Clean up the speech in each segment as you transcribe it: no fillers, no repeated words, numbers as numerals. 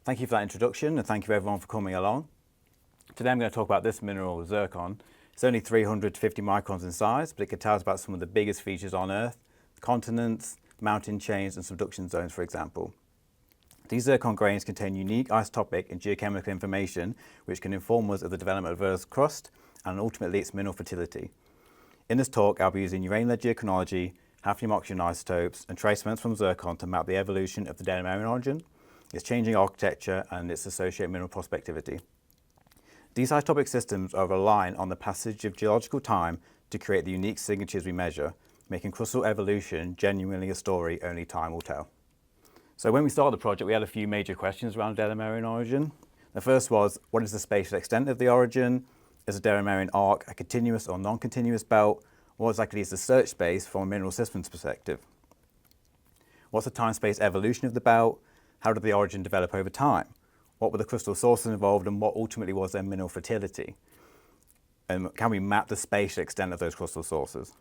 Thank you for that introduction, and thank you everyone for coming along. Today I'm going to talk about this mineral, zircon. It's only 300 to 50 microns in size, but it can tell us about some of the biggest features on Earth, continents, mountain chains and subduction zones, for example. These zircon grains contain unique isotopic and geochemical information which can inform us of the development of Earth's crust and ultimately its mineral fertility. In this talk, I'll be using uranium-led geochronology, hafnium oxygen isotopes and trace elements from zircon to map the evolution of the Delamerian Orogen, its changing architecture and its associated mineral prospectivity. These isotopic systems are reliant on the passage of geological time to create the unique signatures we measure, making crustal evolution genuinely a story only time will tell. So when we started the project, we had a few major questions around Delamerian Orogen. The first was, what is the spatial extent of the Orogen? Is the Delamerian arc a continuous or non-continuous belt? What exactly is the search space from a mineral systems perspective? What's the time-space evolution of the belt? How did the Orogen develop over time? What were the crystal sources involved and what ultimately was their mineral fertility? And can we map the spatial extent of those crystal sources?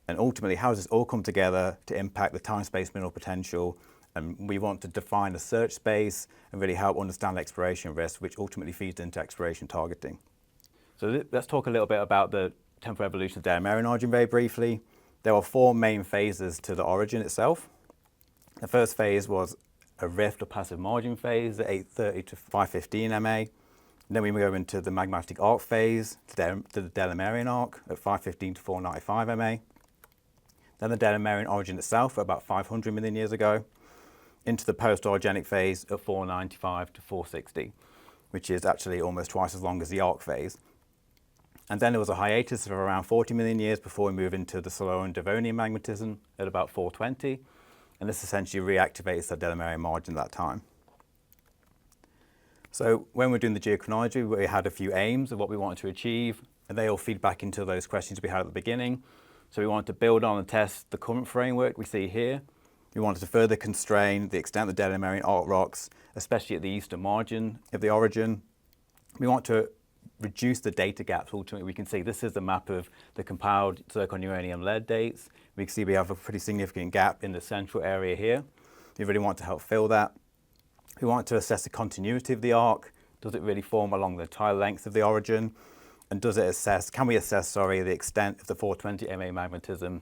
And ultimately, how does this all come together to impact the time-space mineral potential? And we want to define the search space and really help understand exploration risk, which ultimately feeds into exploration targeting. So let's talk a little bit about the temporal evolution of the Delamerian Orogen very briefly. There are four main phases to the Orogen itself. The first phase was a rift or passive margin phase at 830 to 515 MA. Then we move into the magmatic arc phase, to the Delamerian arc at 515 to 495 MA. Then the Delamerian Orogen itself at about 500 million years ago, into the post-orogenic phase at 495 to 460, which is actually almost twice as long as the arc phase. And then there was a hiatus of around 40 million years before we move into the Silurian Devonian magmatism at about 420, and this essentially reactivates the Delamerian margin at that time. So when we're doing the geochronology, we had a few aims of what we wanted to achieve, and they all feed back into those questions we had at the beginning. So we wanted to build on and test the current framework we see here. We wanted to further constrain the extent of the Delamerian arc rocks, especially at the eastern margin of the Orogen. We want to reduce the data gaps. Ultimately, we can see this is a map of the compiled zircon, uranium, lead dates. We can see we have a pretty significant gap in the central area here. We really want to help fill that. We want to assess the continuity of the arc. Does it really form along the entire length of the Orogen? And can we assess the extent of the 420 MA magmatism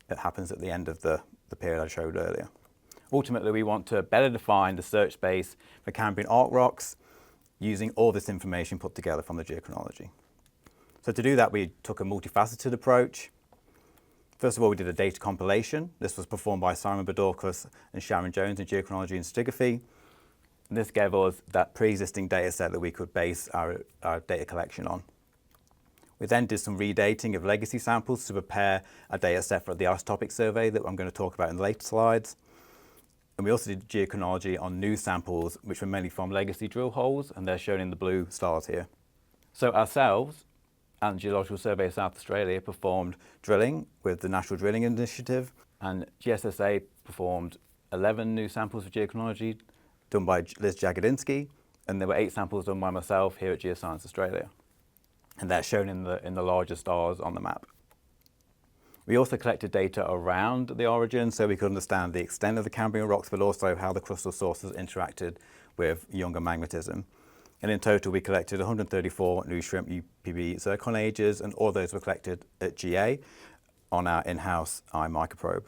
that happens at the end of the period I showed earlier? Ultimately, we want to better define the search space for Cambrian arc rocks using all this information put together from the geochronology. So to do that, we took a multifaceted approach. First of all, we did a data compilation. This was performed by Simon Bedorkus and Sharon Jones in Geochronology and Stratigraphy. And this gave us that pre-existing data set that we could base our data collection on. We then did some redating of legacy samples to prepare a data set for the isotopic survey that I'm going to talk about in the later slides. And we also did geochronology on new samples, which were mainly from legacy drill holes, and they're shown in the blue stars here. So ourselves and Geological Survey of South Australia performed drilling with the National Drilling Initiative, and GSSA performed 11 new samples of geochronology done by Liz Jagodinsky, and there were 8 samples done by myself here at Geoscientist Australia. And they're shown in the larger stars on the map. We also collected data around the Orogen so we could understand the extent of the Cambrian rocks, but also how the crustal sources interacted with younger magmatism. And in total, we collected 134 new shrimp UPB zircon ages, and all those were collected at GA on our in-house iMicroprobe.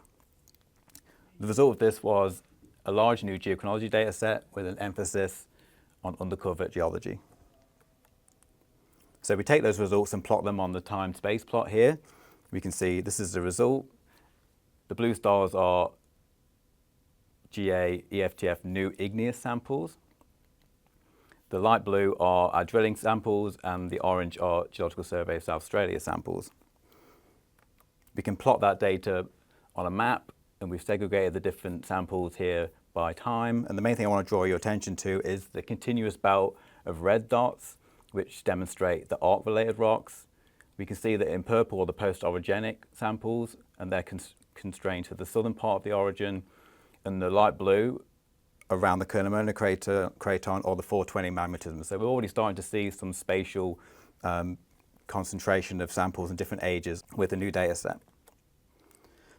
The result of this was a large new geochronology data set with an emphasis on undercover geology. So we take those results and plot them on the time-space plot here. We can see this is the result. The blue stars are GA EFTF new igneous samples. The light blue are our drilling samples, and the orange are Geological Survey of South Australia samples. We can plot that data on a map, and we've segregated the different samples here by time. And the main thing I want to draw your attention to is the continuous belt of red dots, which demonstrate the arc-related rocks. We can see that in purple are the post-orogenic samples, and they're constrained to the southern part of the Orogen, and the light blue around the Kernamona craton or the 420 magmatism. So we're already starting to see some spatial concentration of samples in different ages with the new data set.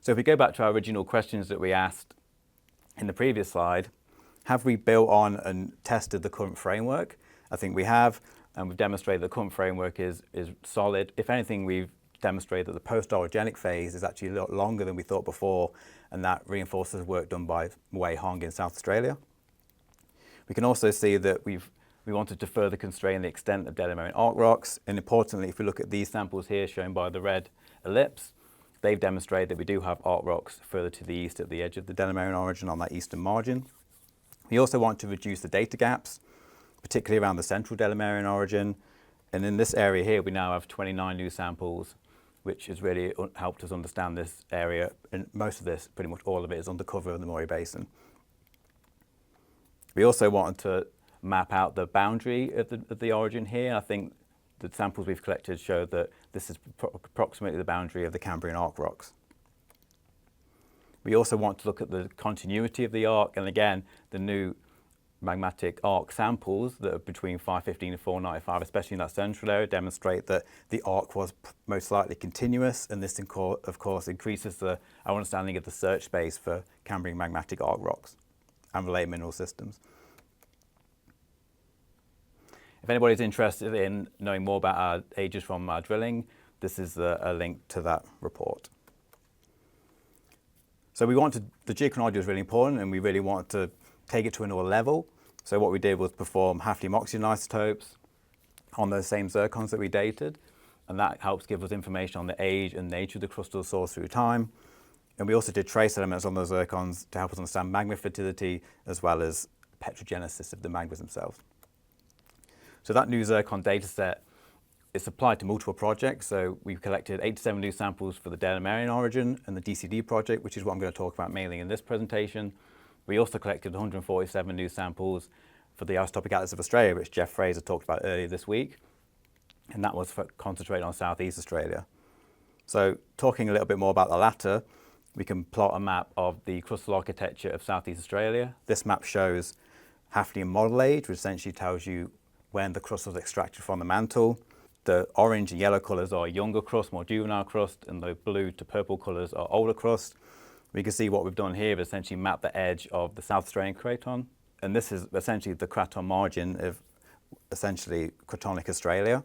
So if we go back to our original questions that we asked in the previous slide, Have we built on and tested the current framework? I think we have, and we've demonstrated the current framework is solid. If anything, we've demonstrated that the post-orogenic phase is actually a lot longer than we thought before, and that reinforces work done by Wei Hong in South Australia. We can also see that we wanted to further constrain the extent of Delamerian arc rocks, and importantly, if we look at these samples here shown by the red ellipse, they've demonstrated that we do have arc rocks further to the east at the edge of the Delamerian Orogen on that eastern margin. We also want to reduce the data gaps, particularly around the central Delamerian Orogen, and in this area here we now have 29 new samples, which has really helped us understand this area, and most of this, pretty much all of it, is under cover of the Murray Basin. We also wanted to map out the boundary of the origin here. I think the samples we've collected show that this is approximately the boundary of the Cambrian arc rocks. We also want to look at the continuity of the arc, and again, the new magmatic arc samples that are between 515 and 495, especially in that central area, demonstrate that the arc was most likely continuous, and this, of course, increases our understanding of the search space for Cambrian magmatic arc rocks and related mineral systems. If anybody's interested in knowing more about our ages from our drilling, this is a link to that report. So the geochronology was really important, and we really wanted to take it to another level. So what we did was perform hafnium oxygen isotopes on those same zircons that we dated, and that helps give us information on the age and nature of the crustal source through time. And we also did trace elements on those zircons to help us understand magma fertility as well as petrogenesis of the magmas themselves. So that new zircon data set is applied to multiple projects. So we've collected 87 new samples for the Delamerian Orogen and the DCD project, which is what I'm going to talk about mainly in this presentation. We also collected 147 new samples for the Isotopic Atlas of Australia, which Jeff Fraser talked about earlier this week. And that was concentrated on Southeast Australia. So talking a little bit more about the latter, we can plot a map of the crustal architecture of Southeast Australia. This map shows hafnium model age, which essentially tells you when the crust was extracted from the mantle. The orange and yellow colours are younger crust, more juvenile crust, and the blue to purple colours are older crust. We can see what we've done here is essentially map the edge of the South Australian craton. And this is essentially the craton margin of essentially cratonic Australia.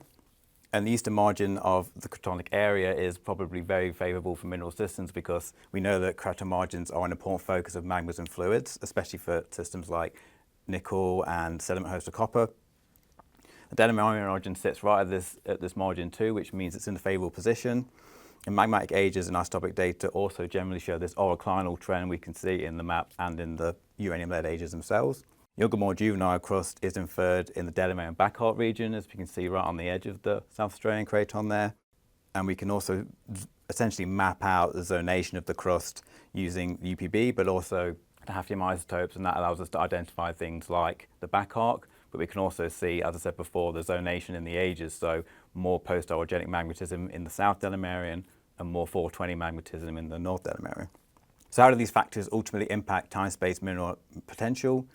And the eastern margin of the cratonic area is probably very favourable for mineral systems because we know that craton margins are an important focus of magmas and fluids, especially for systems like nickel and sediment-hosted copper. The Delamerian Orogen sits right at this margin too, which means it's in a favourable position. And magmatic ages and isotopic data also generally show this oroclinal trend we can see in the map and in the uranium-lead ages themselves. Younger, more juvenile crust is inferred in the Delamerian Backhart region, as we can see right on the edge of the South Australian craton there. And we can also essentially map out the zonation of the crust using UPB, but also the hafnium isotopes, and that allows us to identify things like the back arc. But we can also see, as I said before, the zonation in the ages, so more post-orogenic magmatism in the South Delamerian and more 420 magmatism in the North Delamerian. So how do these factors ultimately impact time-space mineral potential?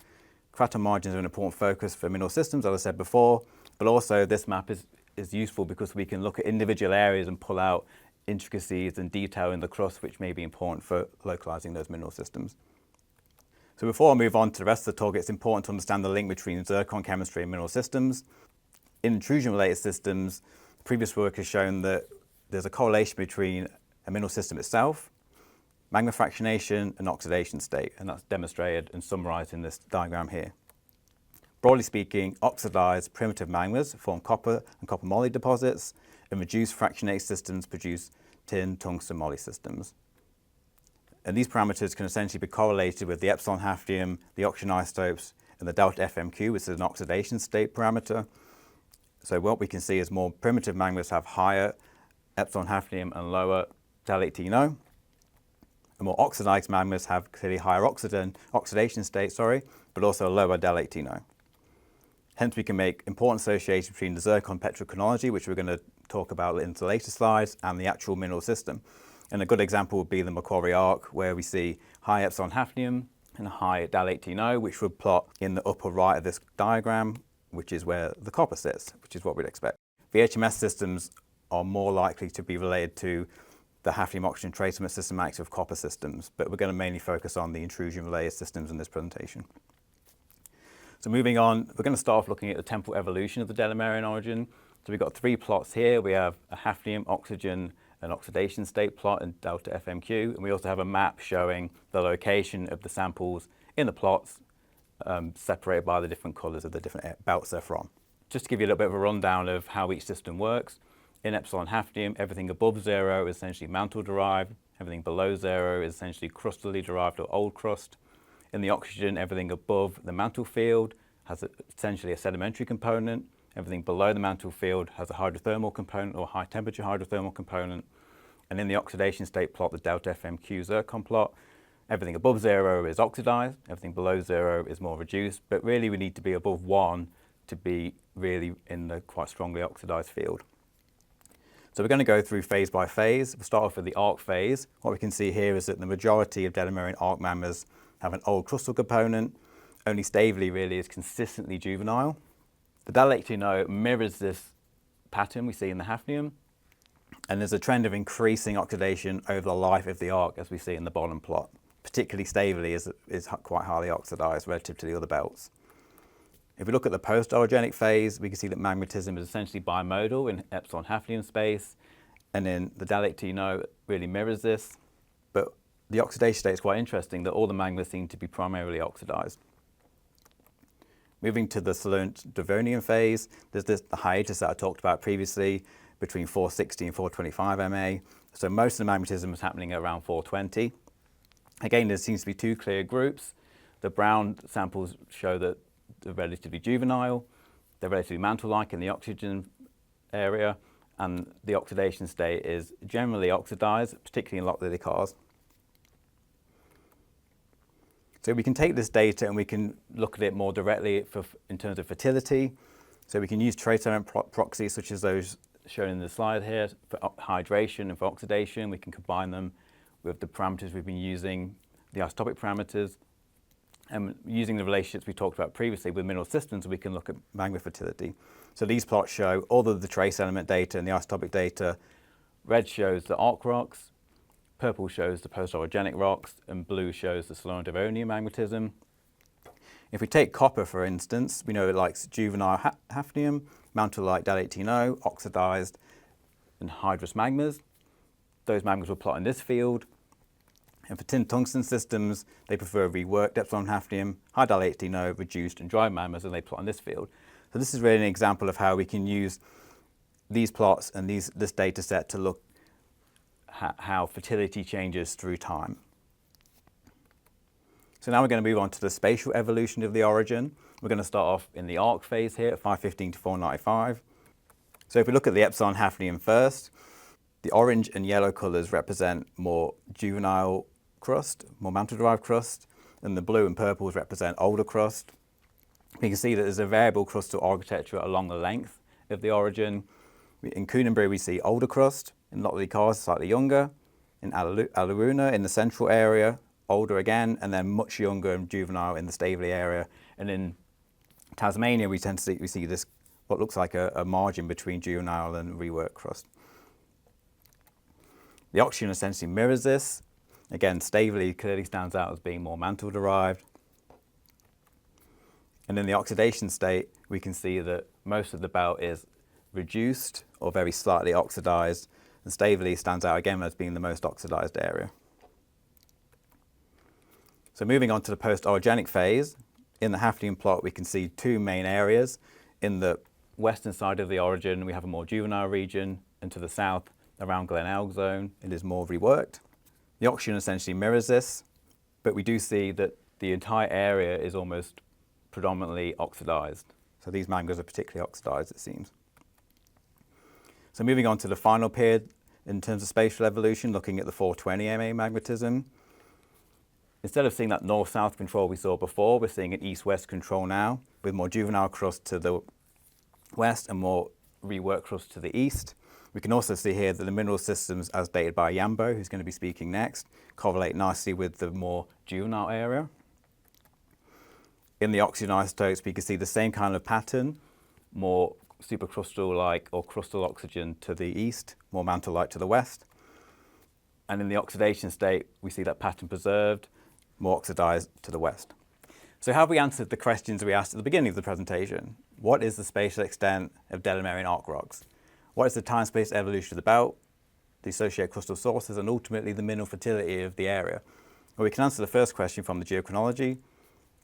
Craton margins are an important focus for mineral systems, as I said before, but also this map is useful because we can look at individual areas and pull out intricacies and detail in the crust, which may be important for localizing those mineral systems. So before I move on to the rest of the talk, it's important to understand the link between zircon chemistry and mineral systems. In intrusion-related systems, previous work has shown that there's a correlation between a mineral system itself, magma fractionation, and oxidation state, and that's demonstrated and summarized in this diagram here. Broadly speaking, oxidized primitive magmas form copper and copper moly deposits, and reduced fractionated systems produce tin, tungsten, moly systems. And these parameters can essentially be correlated with the epsilon hafnium, the oxygen isotopes, and the delta FMQ, which is an oxidation state parameter. So what we can see is more primitive magmas have higher epsilon hafnium and lower del-18O. And more oxidized magmas have clearly higher oxidation state, but also a lower del-18O. Hence, we can make important associations between the zircon petrochronology, which we're going to talk about in the later slides, and the actual mineral system. And a good example would be the Macquarie arc, where we see high epsilon hafnium and high del-18O, which would plot in the upper right of this diagram, which is where the copper sits, which is what we'd expect. The HMS systems are more likely to be related to the hafnium oxygen trace systematics of copper systems, but we're going to mainly focus on the intrusion-related systems in this presentation. So moving on, we're going to start off looking at the temporal evolution of the Delamerian Orogen. So we've got 3 plots here. We have a hafnium, oxygen, and oxidation state plot in delta FMQ, and we also have a map showing the location of the samples in the plots, separated by the different colours of the different belts they're from. Just to give you a little bit of a rundown of how each system works, in epsilon hafnium, everything above 0 is essentially mantle derived, everything below 0 is essentially crustally derived or old crust. In the oxygen, everything above the mantle field has essentially a sedimentary component. Everything below the mantle field has a hydrothermal component or high temperature hydrothermal component. And in the oxidation state plot, the delta FMQ zircon plot, everything above 0 is oxidized, everything below 0 is more reduced, but really we need to be above 1 to be really in the quite strongly oxidized field. So we're going to go through phase by phase. We'll start off with the arc phase. What we can see here is that the majority of Delamerian arc mammals have an old crustal component. Only Stavely really is consistently juvenile. The Delamerian mirrors this pattern we see in the hafnium, and there's a trend of increasing oxidation over the life of the arc, as we see in the bottom plot. Particularly Stavely is quite highly oxidized relative to the other belts. If we look at the post-orogenic phase, we can see that magmatism is essentially bimodal in epsilon hafnium space, and then the Delamerian really mirrors this. But the oxidation state is quite interesting, that all the magmas seem to be primarily oxidized. Moving to the Salernit Devonian phase, there's the hiatus that I talked about previously between 460 and 425 MA. So most of the magmatism is happening around 420. Again, there seems to be 2 clear groups. The brown samples show that they're relatively juvenile, they're relatively mantle-like in the oxygen area, and the oxidation state is generally oxidized, particularly in lock-lily cars. So we can take this data and we can look at it more directly in terms of fertility. So we can use trace element proxies such as those shown in the slide here for hydration and for oxidation. We can combine them with the parameters we've been using, the isotopic parameters, and using the relationships we talked about previously with mineral systems, we can look at magma fertility. So these plots show all of the trace element data and the isotopic data. Red shows the arc rocks, purple shows the post-orogenic rocks, and blue shows the Salernit Devonian magmatism. If we take copper, for instance, we know it likes juvenile hafnium, mantle-like Del-18O, oxidized, and hydrous magmas. Those magmas will plot in this field. And for tin tungsten systems, they prefer reworked epsilon hafnium, high Del-18O, reduced and dry magmas, and they plot in this field. So this is really an example of how we can use these plots and this data set to look how fertility changes through time. So now we're going to move on to the spatial evolution of the Orogen. We're going to start off in the arc phase here at 515 to 495. So if we look at the epsilon hafnium first, the orange and yellow colors represent more juvenile crust, more mantle-derived crust, and the blue and purples represent older crust. You can see that there's a variable crustal architecture along the length of the Orogen. In Coonambury, we see older crust. In Lotley Cars, slightly younger. In Alaruna, in the central area, older again, and then much younger and juvenile in the Stavely area. And in Tasmania, we see this, what looks like a margin between juvenile and reworked crust. The oxygen essentially mirrors this. Again, Stavely clearly stands out as being more mantle-derived. And in the oxidation state, we can see that most of the belt is reduced or very slightly oxidized, and Stavely stands out again as being the most oxidized area. So moving on to the post-orogenic phase, in the hafnium plot we can see 2 main areas. In the western side of the Orogen we have a more juvenile region, and to the south around Glen Elg zone it is more reworked. The oxygen essentially mirrors this, but we do see that the entire area is almost predominantly oxidized. So these magmas are particularly oxidized, it seems. So moving on to the final period in terms of spatial evolution, looking at the 420 MA magmatism. Instead of seeing that north-south control we saw before, we're seeing an east-west control now, with more juvenile crust to the west and more reworked crust to the east. We can also see here that the mineral systems, as dated by Yambo, who's going to be speaking next, correlate nicely with the more juvenile area. In the oxygen isotopes, we can see the same kind of pattern, more supercrustal-like or crustal oxygen to the east, more mantle-like to the west. And in the oxidation state, we see that pattern preserved, more oxidized to the west. So have we answered the questions we asked at the beginning of the presentation? What is the spatial extent of Delamerian arc rocks? What is the time-space evolution of the belt, the associated crustal sources, and ultimately the mineral fertility of the area? Well, we can answer the first question from the Geochronology.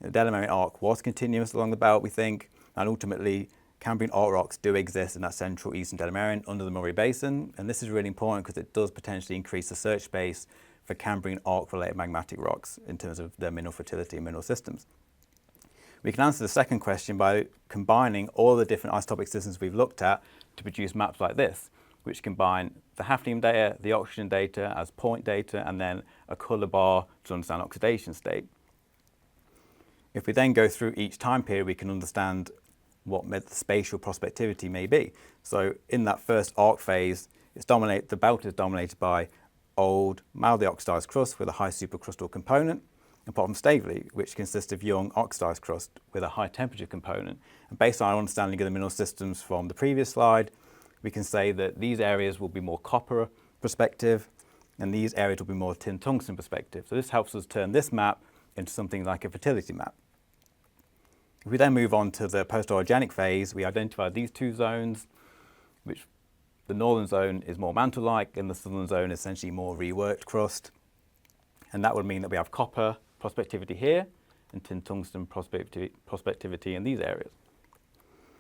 The Delamerian arc was continuous along the belt, we think, and ultimately Cambrian arc rocks do exist in that central eastern Delamerian under the Murray Basin, and this is really important because it does potentially increase the search space for Cambrian arc-related magmatic rocks in terms of their mineral fertility and mineral systems. We can answer the second question by combining all the different isotopic systems we've looked at to produce maps like this, which combine the hafnium data, the oxygen data as point data, and then a colour bar to understand oxidation state. If we then go through each time period, we can understand what the spatial prospectivity may be. So in that first arc phase, the belt is dominated by old, mildly oxidized crust with a high supercrustal component, apart from Stavely, which consists of young oxidized crust with a high temperature component. And based on our understanding of the mineral systems from the previous slide, we can say that these areas will be more copper prospective, and these areas will be more tin tungsten prospective. So this helps us turn this map into something like a fertility map. If we then move on to the post-orogenic phase, we identify these two zones, which the northern zone is more mantle-like and the southern zone is essentially more reworked crust. And that would mean that we have copper prospectivity here and tin tungsten prospectivity in these areas.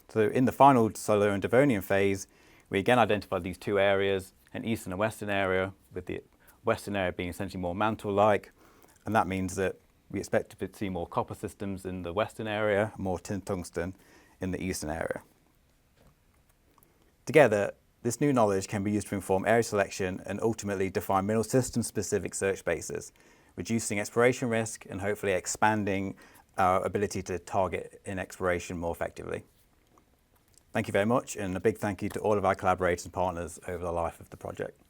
So in the final solar and Devonian phase, we again identify these two areas, an eastern and western area, with the western area being essentially more mantle-like, and that means that we expect to see more copper systems in the western area, more tin tungsten in the eastern area. Together, this new knowledge can be used to inform area selection and ultimately define mineral system-specific search spaces, reducing exploration risk and hopefully expanding our ability to target in exploration more effectively. Thank you very much, and a big thank you to all of our collaborators and partners over the life of the project.